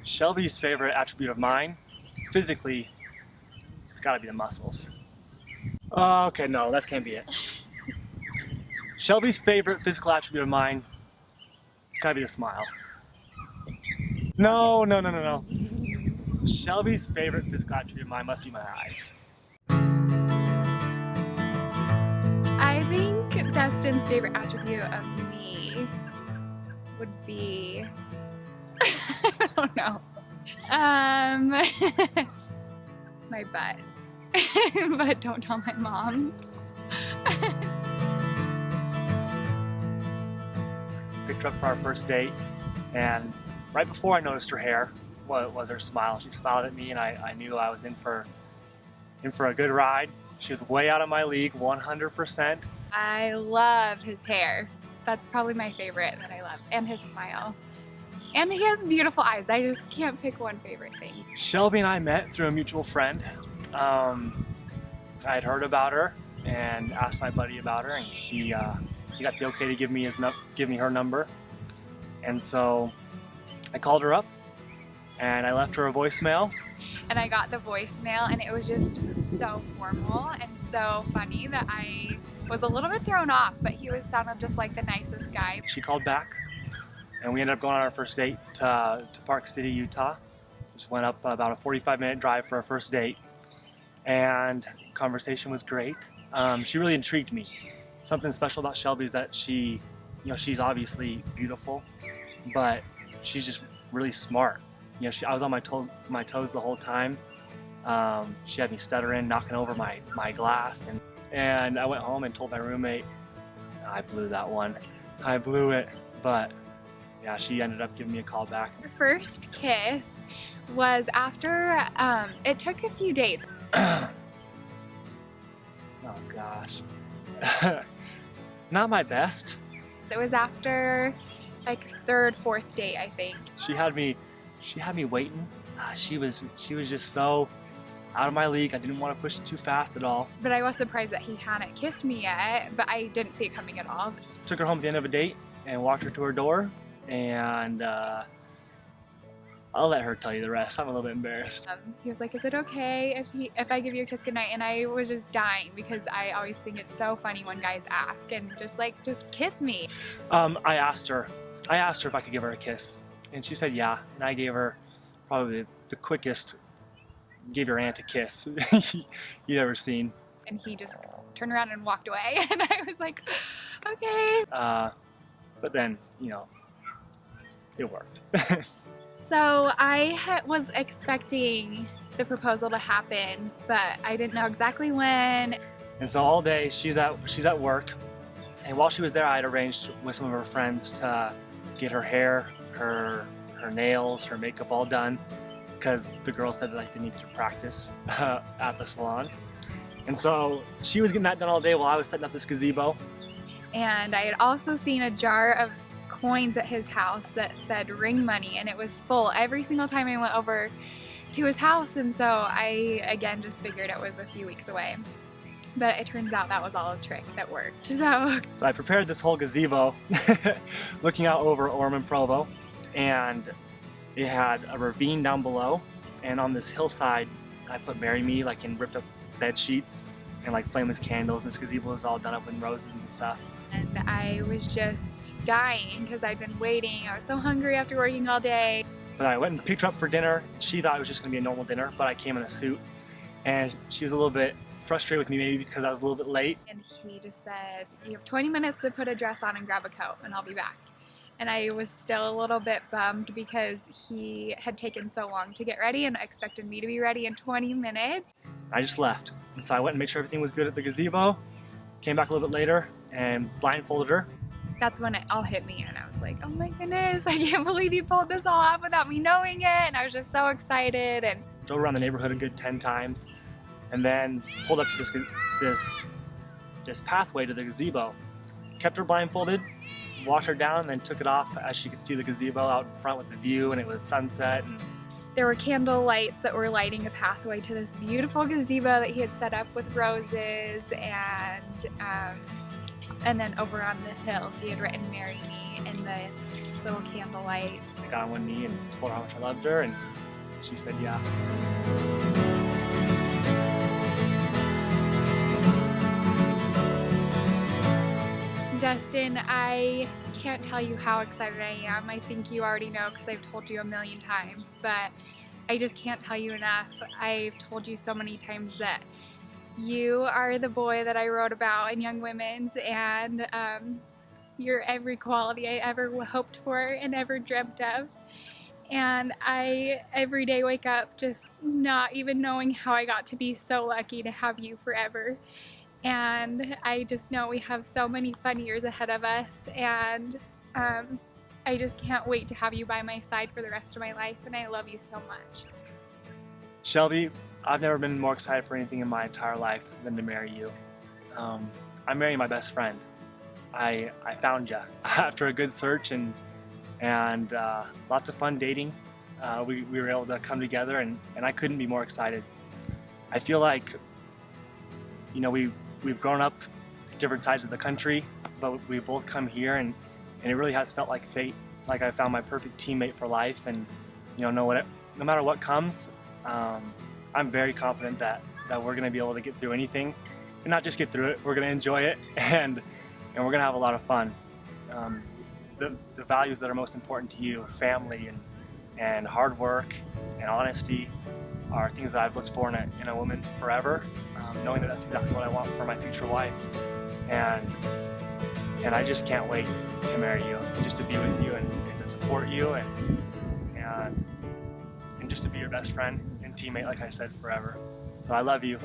Shelby's favorite attribute of mine, physically, it's gotta be the muscles. Okay, no, that can't be it. Shelby's favorite physical attribute of mine, it's gotta be the smile. No. Shelby's favorite physical attribute of mine must be my eyes. I think Dustin's favorite attribute of me would be, I don't know, my butt, but don't tell my mom. Picked her up for our first date, and right before I noticed her hair was her smile. She smiled at me, and I knew I was in for a good ride. She was way out of my league, 100%. I love his hair. That's probably my favorite that I love, and his smile. And he has beautiful eyes. I just can't pick one favorite thing. Shelby and I met through a mutual friend. I had heard about her and asked my buddy about her, and he got the okay to give me her number. And so I called her up and I left her a voicemail. And I got the voicemail, and it was just so formal and so funny that I was a little bit thrown off, but he sounded just like the nicest guy. She called back, and we ended up going on our first date to Park City, Utah. Just went up about a 45-minute drive for our first date, and conversation was great. She really intrigued me. Something special about Shelby is that she's obviously beautiful, but she's just really smart. I was on my toes the whole time. She had me stuttering, knocking over my glass, and I went home and told my roommate, I blew that one. I blew it, but yeah, she ended up giving me a call back. Our first kiss was after, it took a few dates. Oh gosh. Not my best. It was after like third, fourth date, I think. She had me waiting. She was just so out of my league. I didn't want to push it too fast at all. But I was surprised that he hadn't kissed me yet, but I didn't see it coming at all. Took her home at the end of a date and walked her to her door, and I'll let her tell you the rest. I'm a little bit embarrassed. He was like, is it okay if I give you a kiss goodnight? And I was just dying because I always think it's so funny when guys ask and just kiss me. I asked her if I could give her a kiss, and she said yeah, and I gave her probably the quickest, gave your aunt a kiss you've ever seen. And he just turned around and walked away, and I was like, okay. But then, it worked. So I was expecting the proposal to happen, but I didn't know exactly when. And so all day she's at work, and while she was there, I had arranged with some of her friends to get her hair, her nails, her makeup all done, because the girls said that they needed to practice at the salon. And so she was getting that done all day while I was setting up this gazebo. And I had also seen a jar of coins at his house that said ring money, and it was full every single time I went over to his house. And so I again just figured it was a few weeks away, but it turns out that was all a trick that worked. So I prepared this whole gazebo looking out over Ormond Provo, and it had a ravine down below, and on this hillside I put "Marry Me" in ripped up bed sheets and flameless candles, and this gazebo was all done up with roses and stuff. And I was just dying because I'd been waiting. I was so hungry after working all day. But I went and picked her up for dinner. She thought it was just going to be a normal dinner, but I came in a suit, and she was a little bit frustrated with me maybe because I was a little bit late. And he just said, you have 20 minutes to put a dress on and grab a coat, and I'll be back. And I was still a little bit bummed because he had taken so long to get ready and expected me to be ready in 20 minutes. I just left. And so I went and made sure everything was good at the gazebo, came back a little bit later and blindfolded her. That's when it all hit me, and I was like, oh my goodness, I can't believe you pulled this all off without me knowing it. And I was just so excited, and drove around the neighborhood a good 10 times, and then pulled up to this pathway to the gazebo. Kept her blindfolded, walked her down, and then took it off as she could see the gazebo out in front with the view, and it was sunset. And there were candle lights that were lighting a pathway to this beautiful gazebo that he had set up with roses, and then over on the hill he had written "Marry Me" in little candlelights. I got on one knee and told her how much I loved her, and she said yeah. Dustin, I can't tell you how excited I am. I think you already know because I've told you a million times, but I just can't tell you enough. I've told you so many times that you are the boy that I wrote about in Young Women's, and you're every quality I ever hoped for and ever dreamt of. And I every day wake up just not even knowing how I got to be so lucky to have you forever. And I just know we have so many fun years ahead of us, and I just can't wait to have you by my side for the rest of my life, and I love you so much. Shelby, I've never been more excited for anything in my entire life than to marry you. I'm marrying my best friend. I found you after a good search and lots of fun dating. We were able to come together, and I couldn't be more excited. I feel like, you know, we've grown up different sides of the country, but we both come here, and it really has felt like fate. Like I found my perfect teammate for life, and you know, no matter what comes, I'm very confident that we're going to be able to get through anything, and not just get through it. We're going to enjoy it, and we're going to have a lot of fun. The values that are most important to you, family and hard work and honesty, are things that I've looked for in a woman forever, knowing that that's exactly what I want for my future wife. And I just can't wait to marry you, just to be with you and to support you and just to be your best friend and teammate, like I said, forever. So I love you.